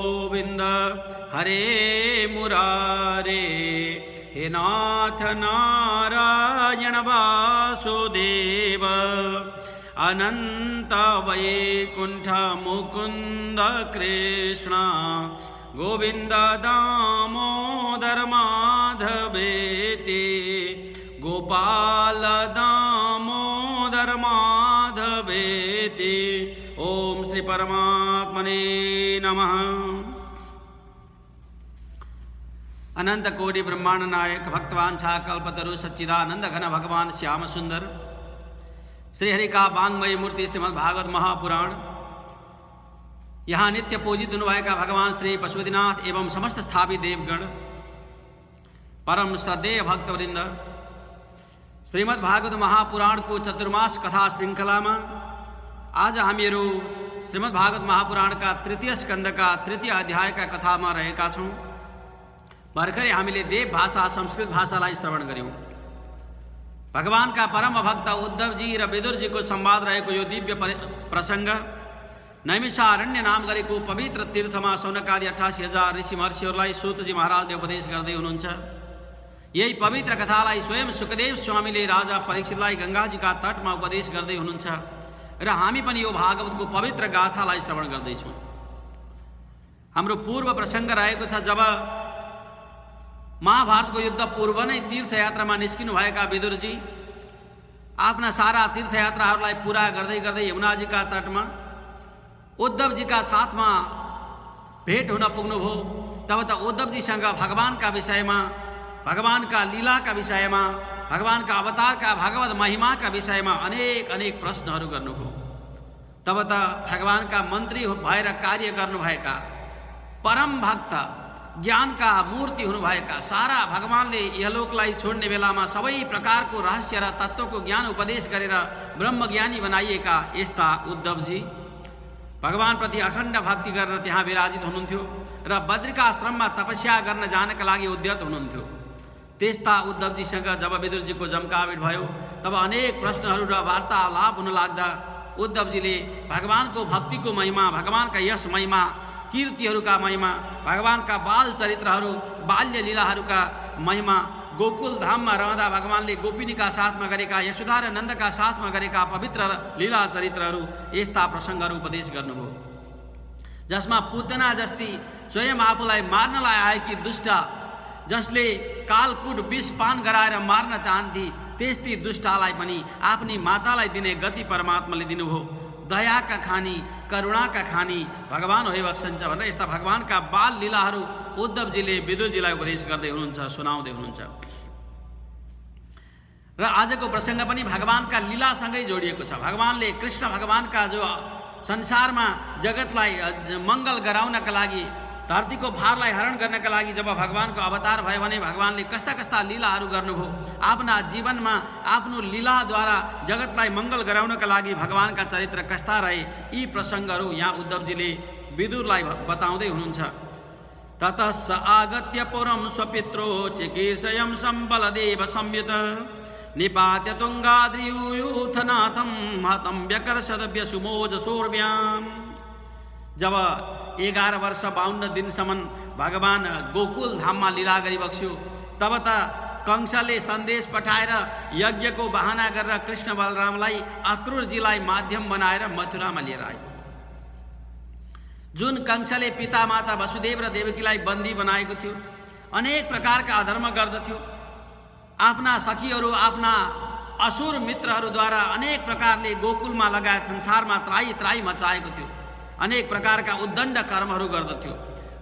गोविंद हरे मुरारे, हे नाथ नारायण वासुदेव, अनंत वैकुंठ मुकुंद कृष्ण, गोविंद दामोदर माधवेति, गोपाल दामोदर माधवेति। ओम श्री परमात्मने नमः। अनंत कोटि ब्रह्मांड नायक भक्तवांछा कल्पतरु सच्चिदानंद घन भगवान श्याम सुंदर श्री हरि का वांग्मयी मूर्ति श्रीमद् भागवत महापुराण। यहाँ नित्य पूजित अनुवाय का भगवान श्री पशुपतिनाथ एवं समस्त स्थापित देवगण, परम श्रद्धेय भक्तवृंद, श्रीमद् भागवत महापुराण को चतुर्मास कथा श्रृंखला में आज हामीहरू श्रीमद् भागवत महापुराण का तृतीय स्कंद का तृतीय अध्याय का कथा में रहेका छौं। भर्खरै हामीले देव भाषा संस्कृत भाषालाई श्रवण गर्यौं। भगवान का परम भक्त उद्धव जी र विदुर जी को संवाद रहेको यो दिव्य प्रसंग नैमिषारण्य नाम गरेको पवित्र तीर्थमा सौनकादि 88,000 ऋषि महर्षिहरूलाई सूतजी महाराजले उपदेश गर्दै हुनुहुन्छ। यही पवित्र कथालाई स्वयं सुखदेव स्वामीले राजा परीक्षितलाई गंगाजीका तटमा उपदेश गर्दै हुनुहुन्छ र हामी पनि यो भागवतको पवित्र गाथालाई श्रवण गर्दैछौँ। हाम्रो पूर्व प्रसंग रहेको छ जब महाभारतको युद्ध पूर्व नै तीर्थयात्रामा निस्किनु भएका विदुरजी आफ्ना सारा तीर्थयात्राहरूलाई पूरा गर्दै गर्दै यमुनाजीका तटमा उद्धवजीका साथमा भेट हुन पुग्नुभयो। तब त उद्धवजीसँग भगवानका विषयमा, भगवानका लीलाका विषयमा, भगवानका अवतारका भगवत महिमाका विषयमा अनेक अनेक प्रश्नहरू गर्नुभयो। तब त भगवानका मन्त्री भएर कार्य गर्नुभएका परम भक्त, ज्ञानका मूर्ति हुनुभएका, सारा भगवानले यहलोकलाई छोड्ने बेलामा सबै प्रकारको रहस्य र तत्त्वको ज्ञान उपदेश गरेर ब्रह्मज्ञानी बनाइएका यस्ता उद्धवजी भगवानप्रति अखण्ड भक्ति गरेर त्यहाँ विराजित हुनुहुन्थ्यो र बद्रिकाश्रममा तपस्या गर्न जानका लागि उद्यत हुनुहुन्थ्यो। त्यस्ता उद्धवजीसँग जब विदुरजीको जमकाभेट भयो तब अनेक प्रश्नहरू र वार्तालाप हुन लाग्दा उद्धवजीले भगवानको भक्तिको महिमा, भगवानका यश महिमा, कीर्तिहरूका महिमा, भगवानका बाल चरित्रहरू, बाल्य लीलाहरूका महिमा, गोकुल धाममा रहँदा भगवानले गोपिनीका साथमा गरेका, यशोदा र नन्दका साथमा गरेका पवित्र लीला चरित्रहरू, यस्ता प्रसङ्गहरू उपदेश गर्नुभयो। जसमा पुतना जस्ती स्वयं आफूलाई मार्नलाई आएकी दुष्ट, जसले कालकुट विष पान गराएर मार्न चाहन्थे, त्यस्ती दुष्टलाई पनि आफ्नी मातालाई दिने गति परमात्माले दिनुभयो। दयाका खानी, करुणाका खानी भगवान होइ बक्सन्छ भनेर यस्ता भगवानका बाल लीलाहरू उद्धवजीले विदुरजीलाई उपदेश गर्दै हुनुहुन्छ, सुनाउँदै हुनुहुन्छ। र आजको प्रसङ्ग पनि भगवानका लीलासँगै जोडिएको छ। भगवानले कृष्ण भगवानका जो संसारमा जगतलाई मङ्गल गराउनका लागि, धरतीको भारलाई हरण गर्नका लागि जब भगवानको अवतार भयो भने भगवानले कस्ता कस्ता लीलाहरू गर्नुभयो। आफ्ना जीवनमा आफ्नो लीलाद्वारा जगतलाई मङ्गल गराउनका लागि भगवानका चरित्र कस्ता रहे, यी प्रसङ्गहरू यहाँ उद्धवजीले विदुरलाई बताउँदै हुनुहुन्छ। ततः स आगत्य पुरं स्वपित्रो चिकीर्षयं सम्बलदेव संयुत, निपात्य तुङ्गाद्रियूथनाथं हतं व्यकर्षदव्यसुमोजसोर्व्याम्। जब 11 वर्ष 52 दिनसम्म भगवान गोकुल धाममा लीला गरिबक्स्यो तब त कंसले सन्देश पठाएर यज्ञको बहाना गरेर कृष्ण बलरामलाई, अक्रूरजीलाई माध्यम बनाएर मथुरामा लिएर आयो। जुन कंसले पिता माता वसुदेव र देवकीलाई बन्दी बनाएको थियो, अनेक प्रकारका अधर्म गर्दथ्यो, आफ्ना सखीहरू, आफ्ना असुर मित्रहरूद्वारा अनेक प्रकारले गोकुलमा लगायत संसारमा त्राही त्राही मचाएको थियो, अनेक प्रकारका उद्दण्ड कर्महरू गर्दथ्यो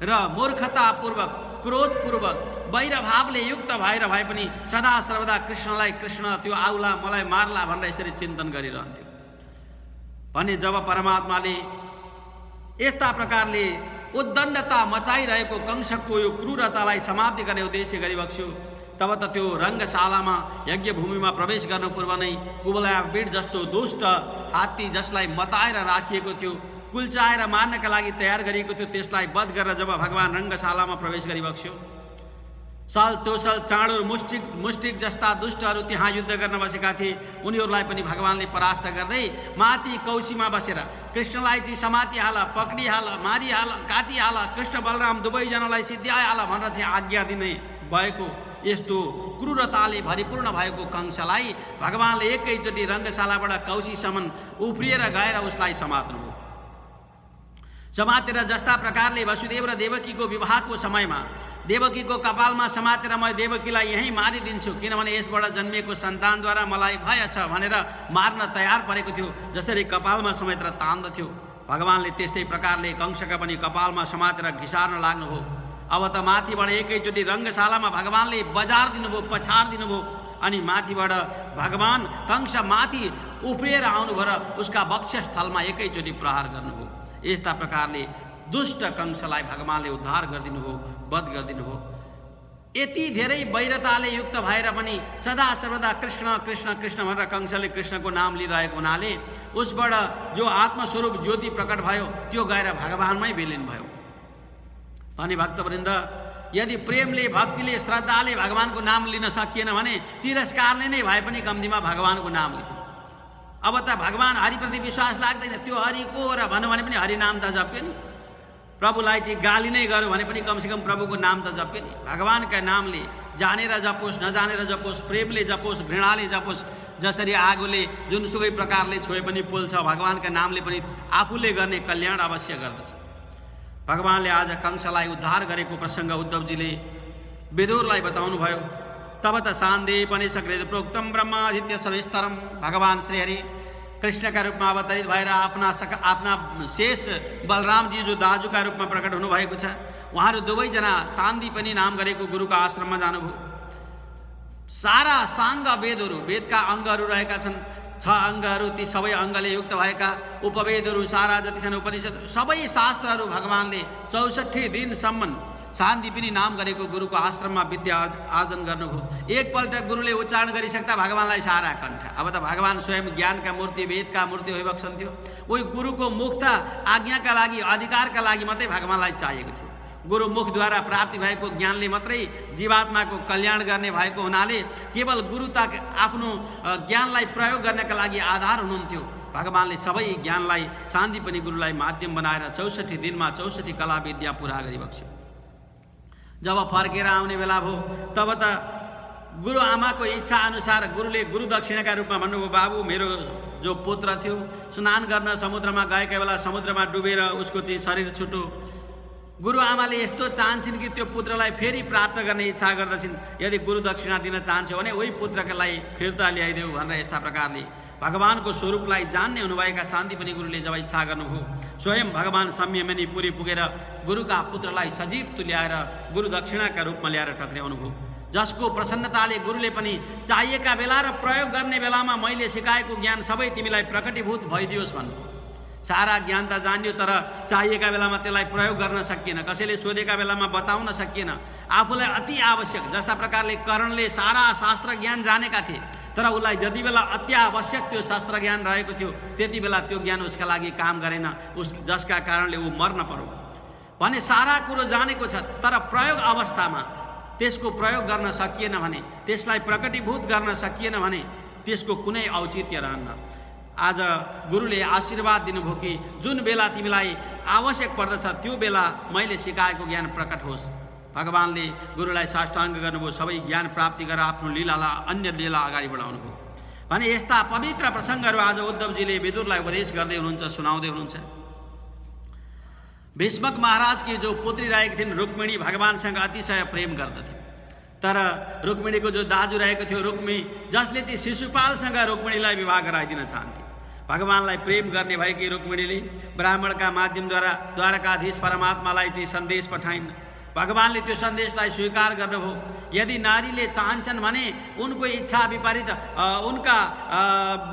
र मूर्खतापूर्वक, क्रोधपूर्वक, वैरभावले युक्त भएर भए पनि सदा सर्वदा कृष्णलाई, कृष्ण त्यो आउला मलाई मार्ला भनेर यसरी चिन्तन गरिरहन्थ्यो। भने जब परमात्माले यस्ता प्रकारले उद्दण्डता मचाइरहेको कंसको यो क्रूरतालाई समाप्ति गर्ने उद्देश्य गरिबक्स्यो तब त त्यो रङ्गशालामा यज्ञभूमिमा प्रवेश गर्नु पूर्व नै कुवलयाबीड जस्तो दुष्ट हात्ती जसलाई मताएर राखिएको थियो, कुल्चाएर मार्नका लागि तयार गरिएको थियो, त्यसलाई वध गरेर जब भगवान रङ्गशालामा प्रवेश गरिबक्स्यो सल तोसल चाँडुर मुष्टिक जस्ता दुष्टहरू त्यहाँ युद्ध गर्न बसेका थिए। उनीहरूलाई पनि भगवानले परास्त गर्दै माथि कौशीमा बसेर कृष्णलाई चाहिँ समातिहाल, पक्डिहाल, मारिहाल, काटिहाल, कृष्ण बलराम दुवैजनालाई सिद्ध्याइहाल भनेर चाहिँ आज्ञा दिने भएको यस्तो क्रूरताले भरिपूर्ण भएको कंसलाई भगवानले एकैचोटि रङ्गशालाबाट कौशीसम्म उफ्रिएर गएर उसलाई समात्नुभयो। समातेर जस्ता प्रकारले वसुदेव र देवकीको विवाहको समयमा देवकीको कपालमा समातेर म देवकीलाई यहीँ मारिदिन्छु, किनभने यसबाट जन्मिएको सन्तानद्वारा मलाई भय छ भनेर मार्न तयार परेको थियो। जसरी कपालमा समेतेर तान्दथ्यो, भगवानले त्यस्तै प्रकारले कंसका पनि कपालमा समातेर घिसार्न लाग्नुभयो। अब त माथिबाट एकैचोटि रङ्गशालामा भगवानले बजार दिनुभयो, पछार दिनुभयो अनि माथिबाट भगवान कंस माथि उफ्रिएर आउनुभयो र उसका वक्षस्थलमा एकैचोटि प्रहार गर्नुभयो। यस्ता प्रकारले दुष्ट कंसलाई भगवानले उद्धार गरिदिनुभयो, वध गरिदिनुभयो। यति धेरै वैरताले युक्त भएर पनि सदा सर्वदा कृष्ण कृष्ण कृष्ण भनेर कंसले कृष्णको नाम लिइरहेको हुनाले उसबाट जो आत्मस्वरूप ज्योति प्रकट भयो त्यो गएर भगवानमै विलीन भयो। भने भक्तवृन्द, यदि प्रेमले, भक्तिले, श्रद्धाले भगवानको नाम लिन सकिएन भने तिरस्कारले नै भए पनि कम्तीमा भगवानको नाम लिनु। अब त भगवान हरिप्रति विश्वास लाग्दैन, त्यो हरिको र भन्यो भने पनि हरिनाम त जप्यो नि। प्रभुलाई चाहिँ गाली नै गर्यो भने पनि कमसेकम प्रभुको नाम त जप्यो नि। भगवानका नामले जानेर जपोस्, नजानेर जपोस्, प्रेमले जपोस्, घृणाले जपोस्, जसरी आगोले जुनसुकै प्रकारले छोए पनि पोल्छ, भगवानका नामले पनि आफूले गर्ने कल्याण अवश्य गर्दछ। भगवानले आज कंसलाई उद्धार गरेको प्रसङ्ग उद्धवजीले विदुरलाई बताउनु भयो। तब त सान्दीपनि सकृत प्रोक्तम ब्रह्मादित्य सविस्तरम। भगवान श्रीहरि कृष्णका रूपमा अवतरित भएर आफ्ना शेष बलरामजी जो दाजुका रूपमा प्रकट हुनुभएको छ, उहाँहरू दुवैजना सान्दीपनि नाम गरेको गुरुको आश्रममा जानुभयो। सारा साङ्ग वेदहरू, वेदका अङ्गहरू रहेका छन्, 6 अङ्गहरू, ती सबै अङ्गले युक्त भएका उपवेदहरू, सारा जति छन् उपनिषदहरू, सबै शास्त्रहरू भगवानले 64 दिनसम्म सान्दीपनि नाम गरेको गुरुको आश्रममा विद्या आर्जन गर्नुभयो। एकपल्ट गुरुले उच्चारण गरिसक्दा भगवानलाई सारा कण्ठ। अब त भगवान स्वयं ज्ञानका मूर्ति, वेदका मूर्ति भइबक्सन्थ्यो। उही गुरुको मुख त आज्ञाका लागि, अधिकारका लागि मात्रै भगवानलाई चाहिएको थियो। गुरु मुखद्वारा प्राप्ति भएको ज्ञानले मात्रै जीवात्माको कल्याण गर्ने भएको हुनाले केवल गुरु तक आफ्नो ज्ञानलाई प्रयोग गर्नका लागि आधार हुनुहुन्थ्यो। भगवानले सबै ज्ञानलाई सान्दीपनि गुरुलाई माध्यम बनाएर 64 दिनमा 64 कला विद्या पुरा गरिबक्स्यो। जब फर्केर आउने बेला भयो तब त गुरु आमाको इच्छा अनुसार गुरुले गुरु दक्षिणाका रूपमा भन्नुभयो, बाबु मेरो जो पुत्र थियो स्नान गर्न समुद्रमा गएका बेला समुद्रमा डुबेर उसको चाहिँ शरीर छुट्यो। गुरु आमाले यस्तो चाहन्छन् कि त्यो पुत्रलाई फेरि प्राप्त गर्ने इच्छा गर्दछन्। यदि गुरु दक्षिणा दिन चाहन्छ भने उही पुत्रका लागि फिर्ता ल्याइदेऊ भनेर यस्ता प्रकारले भगवानको स्वरूपलाई जान्ने हुनुभएका सान्दीपनि गुरुले जब इच्छा गर्नुभयो, स्वयं भगवान संयमनी पुरी पुगेर गुरुका पुत्रलाई सजीव तुल्याएर गुरु दक्षिणाका रूपमा ल्याएर टक्र्याउनुभयो। जसको प्रसन्नताले गुरुले पनि चाहिएका बेला र प्रयोग गर्ने बेलामा मैले सिकाएको ज्ञान सबै तिमीलाई प्रकटीभूत भइदियोस् भन्नु। सारा ज्ञान त जान्यो तर चाहिएका बेलामा त्यसलाई प्रयोग गर्न सकिएन, कसैले सोधेका बेलामा बताउन सकिएन। आफूलाई अति आवश्यक, जस्ता प्रकारले करणले सारा शास्त्र ज्ञान जानेका थिए तर उसलाई जति बेला अति आवश्यक त्यो शास्त्र ज्ञान रहेको थियो त्यति बेला त्यो ज्ञान उसका लागि काम गरेन, जसका कारणले ऊ मर्न पर्यो। भने सारा कुरो जानेको छ तर प्रयोग अवस्थामा त्यसको प्रयोग गर्न सकिएन भने, त्यसलाई प्रकटीभूत गर्न सकिएन भने त्यसको कुनै औचित्य रहन्न। आज गुरुले आशीर्वाद दिनुभयो कि जुन बेला तिमीलाई आवश्यक पर्दछ त्यो बेला मैले सिकाएको ज्ञान प्रकट होस्। भगवानले गुरुलाई साष्टाङ्ग गर्नुभयो, सबै ज्ञान प्राप्ति गरेर आफ्नो लीलालाई अन्य लीला अगाडि बढाउनुभयो। भने यस्ता पवित्र प्रसङ्गहरू आज उद्धवजीले विदुरलाई उपदेश गर्दै हुनुहुन्छ, सुनाउँदै हुनुहुन्छ। भीष्मक महाराजकी जो पुत्री रहेकी थिइन् रुक्मिणी, भगवानसँग अतिशय प्रेम गर्दथे। तर रुक्मिणीको जो दाजु रहेको थियो रुक्मी, जसले चाहिँ शिशुपालसँग रुक्मिणीलाई विवाह गराइदिन चाहन्थे। भगवानलाई प्रेम गर्ने भएकी रुक्मिणीले ब्राह्मणका माध्यमद्वारा द्वारकाधीश परमात्मालाई चाहिँ सन्देश पठाइन्। भगवानले त्यो सन्देशलाई स्वीकार गर्नुभयो। यदि नारीले चाहन्छन् भने उनको इच्छा विपरीत, उनका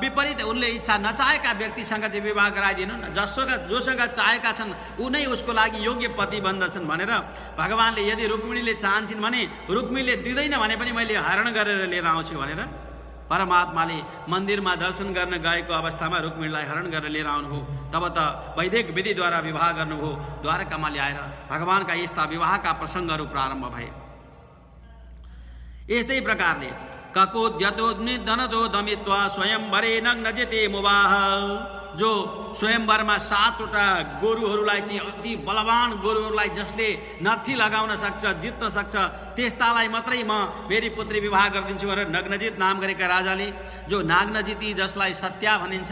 विपरीत उनले इच्छा नचाहेका व्यक्तिसँग चाहिँ विवाह गराइदिनु न, जोसँग चाहेका छन् उनै उसको लागि योग्य पति बन्दछन् भनेर भगवानले यदि रुक्मिणीले चाहन्छन् भने, रुक्मिणीले दिँदैन भने पनि मैले हरण गरेर लिएर आउँछु भनेर परमात्माले मन्दिरमा दर्शन गर्न गएको अवस्थामा रुक्मिणीलाई हरण गरेर लिएर आउनुभयो। तब त वैदिक विधिद्वारा विवाह गर्नुभयो। द्वारकामा ल्याएर भगवानका यस्ता विवाहका प्रसङ्गहरू प्रारम्भ भए। यस्तै प्रकारले ककोद्यतोद्नि धनदो दमित्वा स्वयंवरे नग्नजिते मुवाह, जो स्वयंवरमा 7वटा गोरुहरूलाई चाहिँ अति बलवान गोरुहरूलाई जसले नथी लगाउन सक्छ, जित्न सक्छ, त्यस्तालाई मात्रै म मेरी पुत्री विवाह गरिदिन्छु भनेर नग्नजित नाम गरेका राजाले, जो नाग्नजिती जसलाई सत्या भनिन्छ,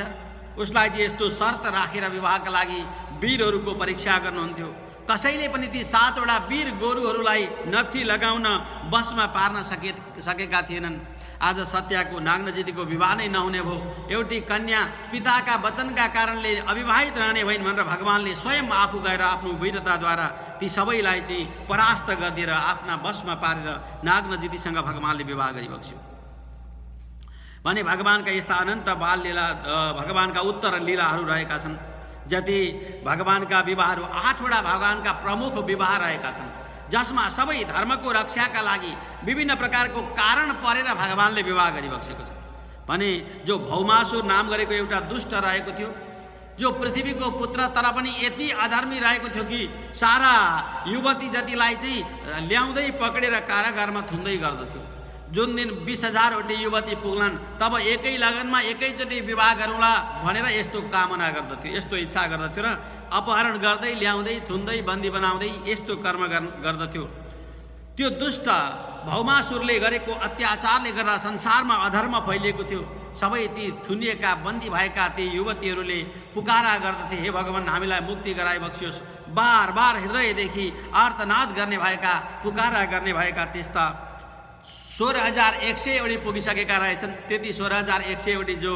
उसलाई चाहिँ यस्तो शर्त राखेर विवाहका लागि वीरहरूको परीक्षा गर्नुहुन्थ्यो। कसैले पनि ती 7वटा वीर गोरुहरूलाई नथी लगाउन बसमा पार्न सकेका थिएनन्। आज सत्याको नाग्नजितीको विवाह नै नहुने भयो। एउटी कन्या पिताका वचनका कारणले अविवाहित रहने भइन् भनेर भगवानले स्वयं आफू गएर आफ्नो वीरताद्वारा ती सबैलाई चाहिँ परास्त गरिदिएर आफ्ना बसमा पारेर नाग्नजितीसँग भगवानले विवाह गरिबक्स्यो भने भगवानका यस्ता अनन्त बाल लीला, भगवानका उत्तर लीलाहरू रहेका छन्। जति भगवानका विवाहहरू 8वटा भगवानका प्रमुख विवाह रहेका छन्, जसमा सबै धर्मको रक्षाका लागि विभिन्न प्रकारको कारण परेर भगवानले विवाह गरिबक्सेको छ। भने जो भौमासुर नाम गरेको एउटा दुष्ट रहेको थियो, जो पृथ्वीको पुत्र तर पनि यति अधर्मी रहेको थियो कि सारा युवती जतिलाई चाहिँ ल्याउँदै पक्रेर कारागारमा थुन्दै गर्दथ्यो। जुन दिन 20,000वटी युवती पुग्लान् तब एकै लगनमा एकैचोटि विवाह गरौँला भनेर यस्तो कामना गर्दथ्यो, यस्तो इच्छा गर्दथ्यो र अपहरण गर्दै ल्याउँदै थुन्दै बन्दी बनाउँदै यस्तो कर्म गर्दथ्यो। त्यो दुष्ट भौमासुरले गरेको अत्याचारले गर्दा संसारमा अधर्म फैलिएको थियो। सबै ती थुनिएका बन्दी भएका ती युवतीहरूले पुकारा गर्दथे, हे भगवान हामीलाई मुक्ति गराइबक्सियोस्। बार बार हृदयदेखि आर्तनाद गर्ने भएका, पुकारा गर्ने भएका त्यस्ता 16,100 पुगिसकेका रहेछन्। त्यति 16,100 जो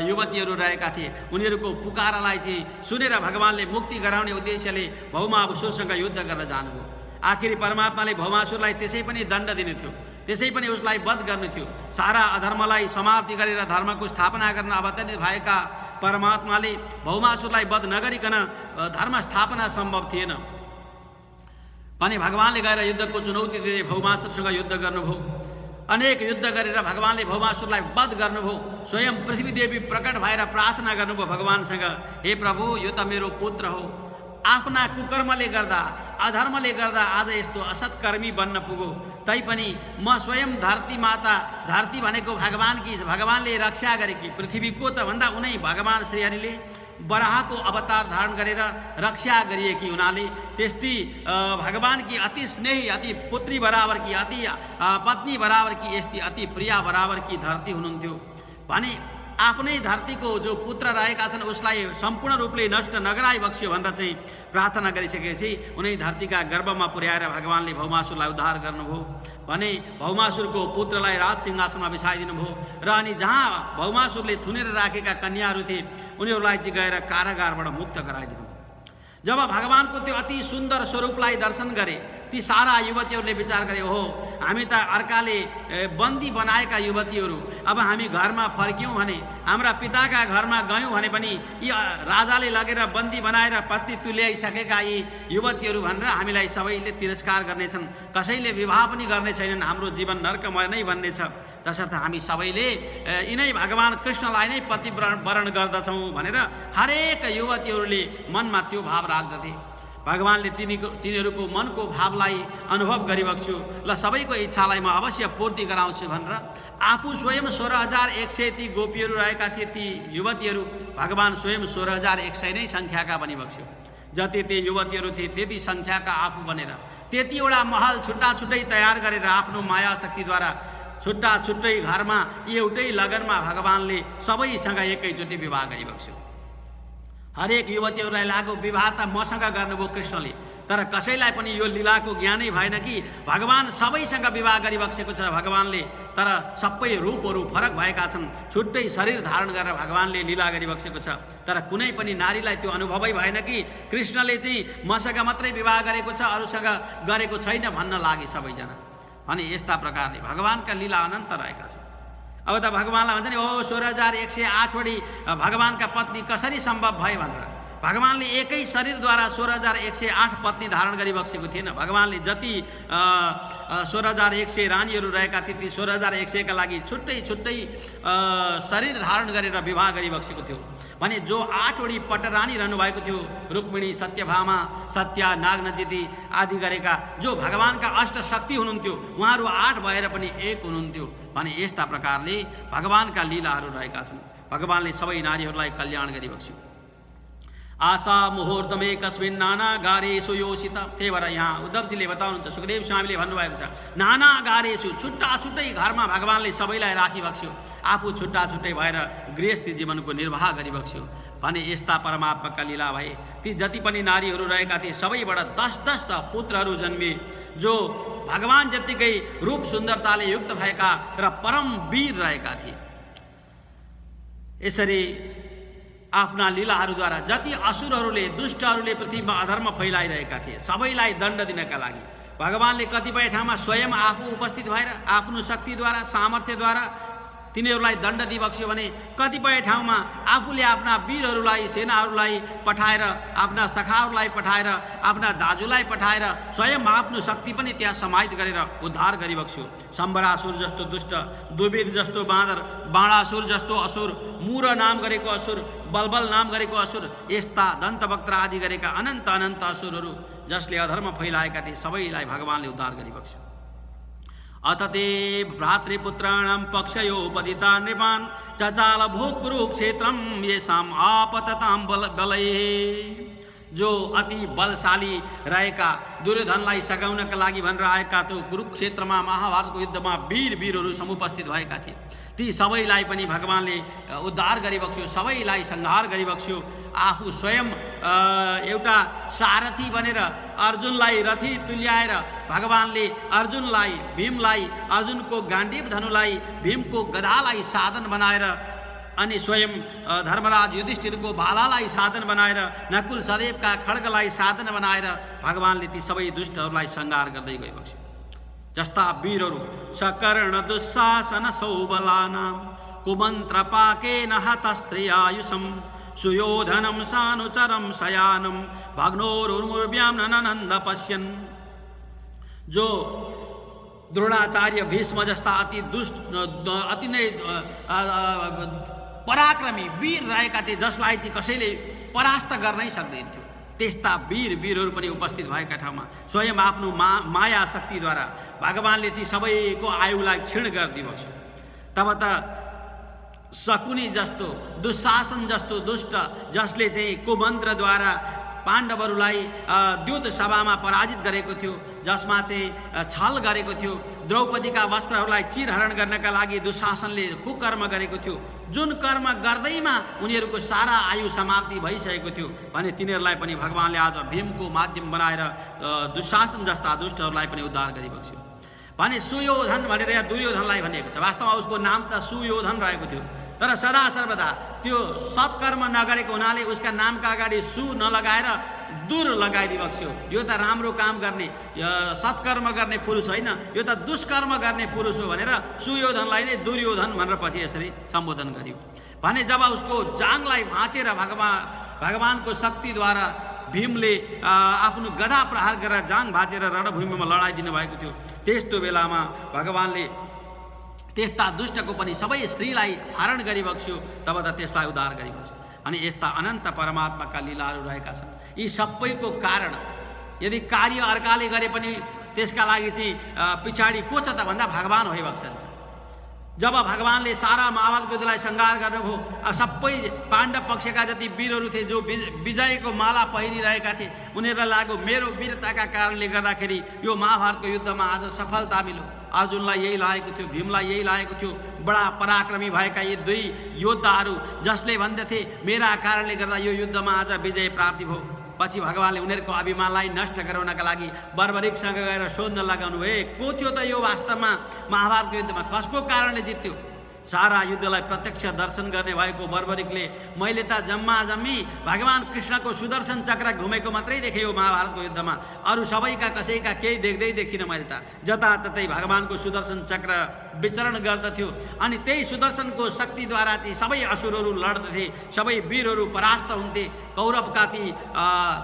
युवतीहरू रहेका थिए, उनीहरूको पुकारालाई चाहिँ सुनेर भगवानले मुक्ति गराउने उद्देश्यले भौमासुरसँग युद्ध गर्न जानुभयो। आखिरी परमात्माले भौमासुरलाई त्यसै पनि दण्ड दिने थियो, त्यसै पनि उसलाई वध गर्नु थियो। सारा अधर्मलाई समाप्ति गरेर धर्मको स्थापना गर्न अवतरित भएका परमात्माले भौमासुरलाई वध नगरिकन धर्म स्थापना सम्भव थिएन भने भगवानले गएर युद्धको चुनौती दिँदै भौमासुरसँग युद्ध गर्नुभयो। अनेक युद्ध गरेर भगवानले भौमासुरलाई वध गर्नुभयो। स्वयं पृथ्वी देवी प्रकट भएर प्रार्थना गर्नुभयो भगवानसँग, हे प्रभु यो त मेरो पुत्र हो, आफ्ना कुकर्मले गर्दा, अधर्मले गर्दा आज यस्तो असत्कर्मी बन्न पुगो। तैपनि म स्वयं धरती माता, धरती भनेको भगवानले रक्षा गरेकी, पृथ्वीको त भन्दा उनै भगवान श्रीहरिले बराहको अवतार धारण गरेर रक्षा गरिएकी हुनाले त्यस्ती भगवानकी अति स्नेही, अति पुत्री बराबर की, अति पत्नी बराबर की, यस्ती अति प्रिया बराबर की धरती हुनुहुन्थ्यो भने आफ्नै धरतीको जो पुत्र रहेका छन् उसलाई सम्पूर्ण रूपले नष्ट नगराइबक्स्यो भनेर चाहिँ प्रार्थना गरिसकेपछि उनै धरतीका गर्भमा पुर्याएर भगवानले भौमासुरलाई उद्धार गर्नुभयो भने भौमासुरको पुत्रलाई राज सिंहासनमा बिसाइदिनु भयो र अनि जहाँ भौमासुरले थुनेर राखेका कन्याहरू थिए उनीहरूलाई चाहिँ गएर कारागारबाट मुक्त गराइदिनु। जब भगवानको त्यो अति सुन्दर स्वरूपलाई दर्शन गरे ती सारा युवतीहरूले विचार गरे, हो हामी त अर्काले बन्दी बनाएका युवतीहरू, अब हामी घरमा फर्क्यौँ भने, हाम्रा पिताका घरमा गयौँ भने पनि यी राजाले लगेर बन्दी बनाएर पत्नी तुल्याइसकेका यी युवतीहरू भनेर हामीलाई सबैले तिरस्कार गर्नेछन्, कसैले विवाह पनि गर्ने छैनन्, हाम्रो जीवन नर्कमय नै बन्नेछ। तसर्थ हामी सबैले यिनै भगवान कृष्णलाई नै पति वरण गर्दछौँ भनेर हरेक युवतीहरूले मनमा त्यो भाव राख्दथे। भगवानले तिनीहरूको मनको भावलाई अनुभव गरिबक्स्यो, ल सबैको इच्छालाई म अवश्य पूर्ति गराउँछु भनेर आफू स्वयं 16,100 ती गोपीहरू रहेका थिए, ती युवतीहरू भगवान स्वयं 16,100 नै सङ्ख्याका बनिबक्स्यो। जति ती युवतीहरू थिए त्यति सङ्ख्याका आफू बनेर त्यतिवटा महल छुट्टा छुट्टै तयार गरेर आफ्नो माया शक्तिद्वारा छुट्टा छुट्टै घरमा एउटै लगनमा भगवानले सबैसँग एकैचोटि विवाह गरिबक्स्यो। हरेक युवतीहरूलाई लाग्यो विवाह त मसँग गर्नुभयो कृष्णले, तर कसैलाई पनि यो लीलाको ज्ञानै भएन कि भगवान सबैसँग विवाह गरिबक्सेको छ भगवानले, तर सबै रूपहरू फरक भएका छन्, छुट्टै शरीर धारण गरेर भगवानले लीला गरिबक्सेको छ। तर कुनै पनि नारीलाई त्यो अनुभवै भएन कि कृष्णले चाहिँ मसँग मात्रै विवाह गरेको छ, अरूसँग गरेको छैन भन्न लागे सबैजना। अनि यस्ता प्रकारले भगवानका लीला अनन्त रहेका छन्। अब त भगवानलाई भन्छ नि, ओ 16,108 वटी भगवानका पत्नी कसरी सम्भव भए भनेर भगवानले एकै शरीरद्वारा 16,108 पत्नी धारण गरिबक्सेको थिएन। भगवानले जति 16,100 रानीहरू रहेका थिए ती 16,100 का लागि छुट्टै छुट्टै शरीर धारण गरेर विवाह गरिबक्सेको थियो भने जो 8वटी पटरानी रहनुभएको थियो, रुक्मिणी, सत्यभामा, सत्या, नागनजिती आदि गरेका जो भगवानका अष्टशक्ति हुनुहुन्थ्यो, उहाँहरू 8 भएर पनि एक हुनुहुन्थ्यो भने यस्ता प्रकारले भगवानका लीलाहरू रहेका छन्। भगवानले सबै नारीहरूलाई कल्याण गरिबक्स्यो। आशा मुहूर्तमे कस्मिन् नानागारेषु योषिता। त्यही भएर यहाँ उद्धवजीले बताउनुहुन्छ, सुखदेव स्वामीले भन्नुभएको छ, नानागारेषु छुट्टा छुट्टै घरमा भगवानले सबैलाई राखिबक्स्यो, आफू छुट्टा छुट्टै भएर गृहस्थी जीवनको निर्वाह गरिबक्स्यो भने यस्ता परमात्माका लीला भए। ती जति पनि नारीहरू रहेका थिए सबैबाट 10-10 पुत्रहरू जन्मिए जो भगवान जत्तिकै रूप सुन्दरताले युक्त भएका र परम वीर रहेका थिए। यसरी आफ्ना लीलाहरूद्वारा जति असुरहरूले, दुष्टहरूले पृथ्वीमा अधर्म फैलाइरहेका थिए सबैलाई दण्ड दिनका लागि भगवानले कतिपय ठाउँमा स्वयं आफू उपस्थित भएर आफ्नो शक्तिद्वारा, सामर्थ्यद्वारा तिनीहरूलाई दण्ड दिबक्स्यो भने कतिपय ठाउँमा आफूले आफ्ना वीरहरूलाई, सेनाहरूलाई पठाएर, आफ्ना सखाहरूलाई पठाएर, आफ्ना दाजुलाई पठाएर स्वयं आफ्नो शक्ति पनि त्यहाँ समाहित गरेर उद्धार गरिबक्स्यो। शम्बरासुर जस्तो दुष्ट, दुर्विध जस्तो बाँदर, बाणासुर जस्तो असुर, मूर नाम गरेको असुर, बलबल नाम गरेको असुर, यस्ता दन्तवक्त्र आदि गरेका अनन्त अनन्त असुरहरू जसले अधर्म फैलाएका थिए सबैलाई भगवानले उद्धार गरिबक्स्यो। अत ते भ्रातृपुत्राणां पक्षयोपदिता नृपान् चचाल भू कुरुक्षेत्रं येषाम् आपततां बलैः। जो अति बलशाली रहेका दुर्योधनलाई सघाउनका लागि भनेर आएका त्यो कुरुक्षेत्रमा महाभारतको युद्धमा वीरहरू समुपस्थित भएका थिए। ती सबैलाई पनि भगवानले उद्धार गरिबक्स्यो, सबैलाई संहार गरिबक्स्यो। आफू स्वयं एउटा सारथी बनेर अर्जुनलाई रथी तुल्याएर भगवानले अर्जुनलाई, भीमलाई, अर्जुनको गाण्डीव धनुलाई, भीमको गदालाई साधन बनाएर अनि स्वयं धर्मराज युधिष्ठिरको भालालाई साधन बनाएर, नकुल सदेवका खड्गलाई साधन बनाएर भगवानले ती सबै दुष्टहरूलाई संहार गर्दै गइबक्स्यो। जस्ता वीरहरू सकर्ण दुस्शासन सौबलानां कुमन्त्र पाकेन हतस्त्रियायुषं सुयोधनं सानुचरं शयानं भग्नोरुर्मुर्व्यां ननन्द पश्यन्। जो द्रोणाचार्य, भीष्म जस्ता अति नै पराक्रमी वीर रहेका थिए जसलाई चाहिँ कसैले परास्त गर्नै सक्दैनथ्यो, त्यस्ता वीरहरू पनि उपस्थित भएका ठाउँमा स्वयं आफ्नो माया शक्तिद्वारा भगवानले ती सबैको आयुलाई क्षीण गरिदिबक्स्यो। तब त शकुनी जस्तो, दुशासन जस्तो दुष्ट जसले चाहिँ कुमन्त्रद्वारा पाण्डवहरूलाई द्युत सभामा पराजित गरेको थियो, जसमा चाहिँ छल गरेको थियो, द्रौपदीका वस्त्रहरूलाई चिरहरण गर्नका लागि दुशासनले कुकर्म गरेको थियो, जुन कर्म गर्दैमा उनीहरूको सारा आयु समाप्ति भइसकेको थियो भने तिनीहरूलाई पनि भगवानले आज भीमको माध्यम बनाएर दुशासन जस्ता दुष्टहरूलाई पनि उद्धार गरिबक्स्यो। भने सुयोधन भनेर यहाँ दुर्योधनलाई भनिएको छ, वास्तवमा उसको नाम त सुयोधन रहेको थियो, तर सदा सर्वदा त्यो सत्कर्म नगरेको हुनाले उसका नामका अगाडि सु नलगाएर दुर लगाइदिबक्स्यो। यो त राम्रो काम गर्ने, सत्कर्म गर्ने पुरुष होइन, यो त दुष्कर्म गर्ने पुरुष हो भनेर सुयोधनलाई नै दुर्योधन भनेर पछि यसरी सम्बोधन गरियो। भने जब उसको जाङलाई भाँचेर भगवानको शक्तिद्वारा भीमले आफ्नो गदा प्रहार गरेर जाङ भाँचेर रणभूमिमा लडाइदिनु भएको थियो, त्यस्तो बेलामा भगवानले त्यस्ता दुष्टको पनि सबै स्त्रीलाई हरण गरिबक्स्यो, तब त त्यसलाई उद्धार गरिबक्स्यो। अनि यस्ता अनन्त परमात्माका लीलाहरू रहेका छन्। यी सबैको कारण यदि कार्य अर्काले गरे पनि त्यसका लागि चाहिँ पछाडि को छ त भन्दा भगवान भइबक्सन्छ। जब भगवानले सारा महाभारतको युद्धलाई संहार गर्नुभयो, अब सबै पाण्डव पक्षका जति वीरहरू थिए जो विजयको माला पहिरिरहेका थिए उनीहरूलाई लाग्यो मेरो वीरताका कारणले गर्दाखेरि यो महाभारतको युद्धमा आज सफलता मिल्यो। अर्जुनलाई यही लागेको थियो, भीमलाई यही लागेको थियो, बडा पराक्रमी भएका यी दुई योद्धाहरू जसले भन्दथे मेरा कारणले गर्दा यो युद्धमा आज विजय प्राप्ति भयो। पछि भगवानले उनीहरूको अभिमानलाई नष्ट गराउनका लागि बर्बरिकसँग गएर सोध्न लगाउनु भए को थियो त यो वास्तवमा महाभारतको युद्धमा कसको कारणले जित्यो। सारा युद्धलाई प्रत्यक्ष दर्शन गर्ने भएको बर्बरिकले मैले त जम्मा जम्मी भगवान कृष्णको सुदर्शन चक्र घुमेको मात्रै देखेँ यो महाभारतको युद्धमा, अरू सबैका कसैका केही देख्दै देखिनँ मैले त। जताततै भगवानको सुदर्शन चक्र विचरण गर्दथ्यो अनि त्यही सुदर्शनको शक्तिद्वारा चाहिँ सबै असुरहरू लड्दथे, सबै वीरहरू परास्त हुन्थे, कौरवका ती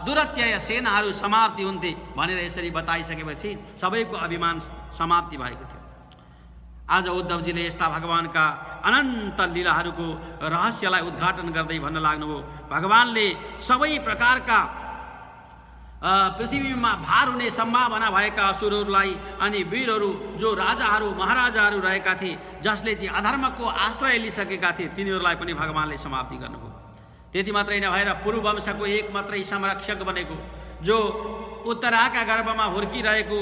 दुरत्यय सेनाहरू समाप्ति हुन्थे भनेर यसरी बताइसकेपछि सबैको अभिमान समाप्ति भएको थियो। आज उद्धवजीले यस्ता भगवानका अनन्त लीलाहरूको रहस्यलाई उद्घाटन गर्दै भन्न लाग्नुभयो। भगवानले सबै प्रकारका पृथ्वीमा भार हुने सम्भावना भएका असुरहरूलाई अनि वीरहरू जो राजाहरू महाराजाहरू रहेका थिए, जसले चाहिँ अधर्मको आश्रय लिइसकेका थिए, तिनीहरूलाई पनि भगवानले समाप्ति गर्नुभयो। त्यति मात्रै नभएर पूर्व वंशको एक मात्रै संरक्षक बनेको, जो उत्तराका गर्भमा हुर्किरहेको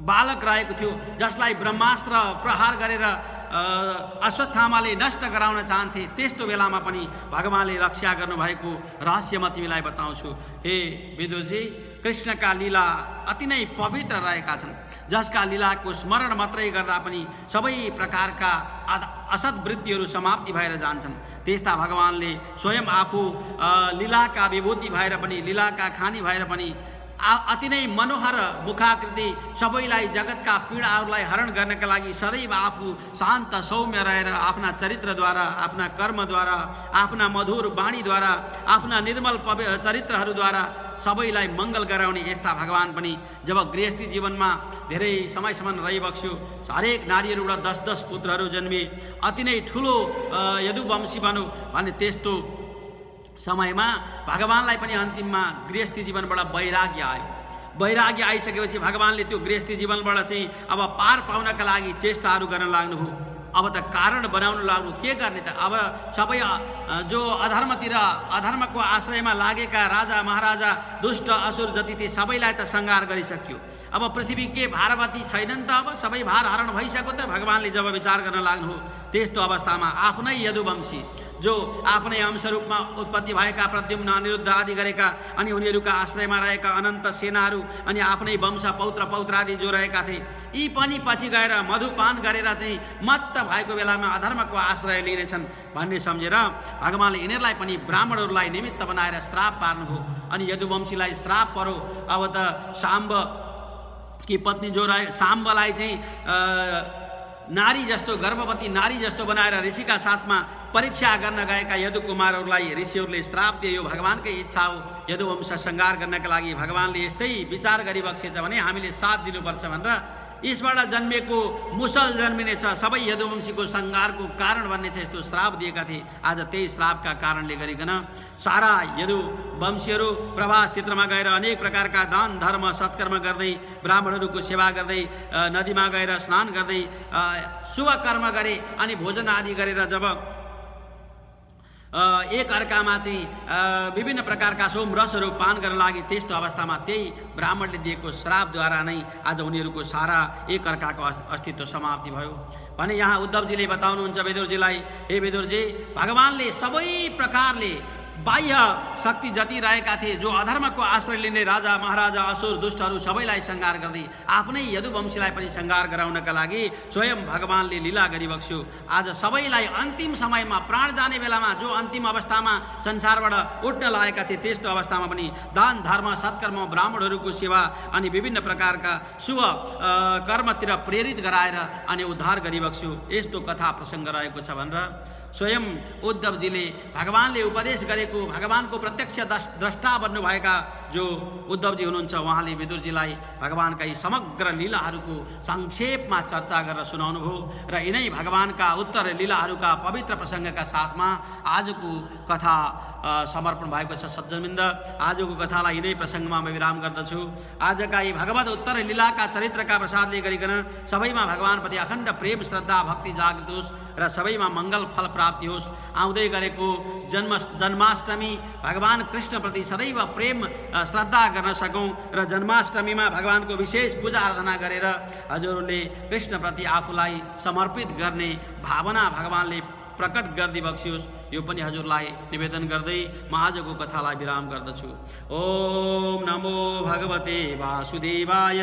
बालक रहेको थियो, जसलाई ब्रह्मास्त्र प्रहार गरेर अश्वत्थामाले नष्ट गराउन चाहन्थे, त्यस्तो बेलामा पनि भगवानले रक्षा गर्नुभएको रहस्य म तिमीलाई बताउँछु। हे विदुरजी, कृष्णका लीला अति नै पवित्र रहेका छन्, जसका लीलाको स्मरण मात्रै गर्दा पनि सबै प्रकारका असद्वृत्तिहरू समाप्ति भएर जान्छन्। त्यस्ता भगवानले स्वयं आफू लीलाका विभूति भएर पनि, लीलाका खानी भएर पनि अति नै मनोहर मुखाकृति सबैलाई जगतका पीडाहरूलाई हरण गर्नका लागि सदैव आफू शान्त सौम्य रहेर आफ्ना चरित्रद्वारा, आफ्ना कर्मद्वारा, आफ्ना मधुर वाणीद्वारा, आफ्ना निर्मल चरित्रहरूद्वारा सबैलाई मङ्गल गराउने यस्ता भगवान पनि जब गृहस्थी जीवनमा धेरै समयसम्म रहिबक्स्यो, हरेक नारीहरूबाट 10-10 पुत्रहरू जन्मिए, अति नै ठुलो यदुवंशी बन्यो भने त्यस्तो समयमा भगवानलाई पनि अन्तिममा गृहस्थी जीवनबाट वैराग्य आयो। वैराग्य आइसकेपछि भगवानले त्यो गृहस्थी जीवनबाट चाहिँ अब पार पाउनका लागि चेष्टाहरू गर्न लाग्नुभयो। अब त कारण बनाउन लाग्नु, के गर्ने त? अब सबै जो अधर्मतिर, अधर्मको आश्रयमा लागेका राजा महाराजा दुष्ट असुर जति थिए सबैलाई त संहार गरिसक्यो। अब पृथ्वी के भारवती छैनन् त, अब सबै भार हरण भइसक्यो त। भगवानले जब विचार गर्न लाग्नुभयो, त्यस्तो अवस्थामा आफ्नै यदुवंशी जो आफ्नै अंशरूपमा उत्पत्ति भएका प्रद्युम्न, अनिरुद्ध आदि गरेका अनि उनीहरूका आश्रयमा रहेका अनन्त सेनाहरू अनि आफ्नै वंश पौत्र पौत्रादि जो रहेका थिए, यी पनि पछि गएर मधुपान गरेर चाहिँ मत्त भएको बेलामा अधर्मको आश्रय लिनेछन् भन्ने सम्झेर भगवानले यिनीहरूलाई पनि ब्राह्मणहरूलाई निमित्त बनाएर श्राप पार्नुभयो। अनि यदुवंशीलाई श्राप पर्यो। अब त शाम्ब कि पत्नी जो रहे, शाम्बलाई चाहिँ नारी जस्तो, गर्भवती नारी जस्तो बनाएर ऋषिका साथमा परीक्षा गर्न गएका यदुकुमारहरूलाई ऋषिहरूले श्राप दिए। यो भगवानकै इच्छा हो, यदुवंश संहार गर्नका लागि भगवानले यस्तै विचार गरिबक्सेछ भने हामीले साथ दिनुपर्छ भनेर यसबाट जन्मेको मुसल जन्मिनेछ, सबै यदुवंशीको संहारको कारण बन्नेछ, यस्तो श्राप दिएका थिए। आज त्यही श्रापका कारणले गरिकन सारा यदुवंशीहरू प्रवास क्षेत्रमा गएर अनेक प्रकारका दान धर्म सत्कर्म गर्दै, ब्राह्मणहरूको सेवा गर्दै, नदीमा गएर स्नान गर्दै शुभ कर्म गरे अनि भोजन आदि गरेर जब एक अर्कामा चाहिँ विभिन्न प्रकारका सोमरसहरू पान गर्न लागि, त्यस्तो अवस्थामा त्यही ब्राह्मणले दिएको श्रापद्वारा नै आज उनीहरूको सारा एक अर्काको अस्तित्व समाप्ति भयो भने यहाँ उद्धवजीले बताउनुहुन्छ विदुरजीलाई, हे विदुरजी, भगवानले सबै प्रकारले बाह्य शक्ति जति रहेका थिए, जो अधर्मको आश्रय लिने राजा महाराजा असुर दुष्टहरू सबैलाई संहार गर्दै आफ्नै यदुवंशीलाई पनि संहार गराउनका लागि स्वयं भगवानले लीला गरिबक्स्यो। आज सबैलाई अन्तिम समयमा प्राण जाने बेलामा, जो अन्तिम अवस्थामा संसारबाट उठ्न लागेका थिए, त्यस्तो अवस्थामा पनि दान धर्म सत्कर्म, ब्राह्मणहरूको सेवा अनि विभिन्न प्रकारका शुभ कर्मतिर प्रेरित गराएर अनि उद्धार गरिबक्स्यो। यस्तो कथा प्रसङ्ग रहेको छ भनेर स्वयं उद्धवजीले भगवानले उपदेश गरेको, भगवानको प्रत्यक्ष द्रष्टा बन्नुभएका जो उद्धवजी हुनुहुन्छ, उहाँले विदुरजीलाई भगवानका यी समग्र लीलाहरूको संक्षेपमा चर्चा गरेर सुनाउनुभयो। र यिनै भगवानका उत्तर लीलाहरूका पवित्र प्रसङ्गका साथमा आजको कथा समर्पण भएको छ। सज्जनवृन्द, आजको कथालाई यिनै प्रसङ्गमा म विराम गर्दछु। आजका यी भगवत उत्तर लीलाका चरित्रका प्रसादले गरिकन सबैमा भगवानप्रति अखण्ड प्रेम श्रद्धा भक्ति जागृत होस् र सबैमा मङ्गल फल प्राप्ति होस्। आउँदै गरेको जन्माष्टमी भगवान कृष्णप्रति सदैव प्रेम श्रद्धा गर्न सकौँ र जन्माष्टमीमा भगवानको विशेष पूजा आराधना गरेर हजुरहरूले कृष्णप्रति आफूलाई समर्पित गर्ने भावना भगवानले प्रकट गरिदिबक्सियोस् यो पनि हजुरलाई निवेदन गर्दै म आजको कथालाई विराम गर्दछु। ओम नमो भगवते वासुदेवाय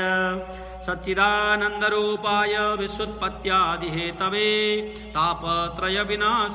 सच्चिदानन्दरूपाय विश्वोत्पत्त्यादिहेतवे तापत्रय विनाश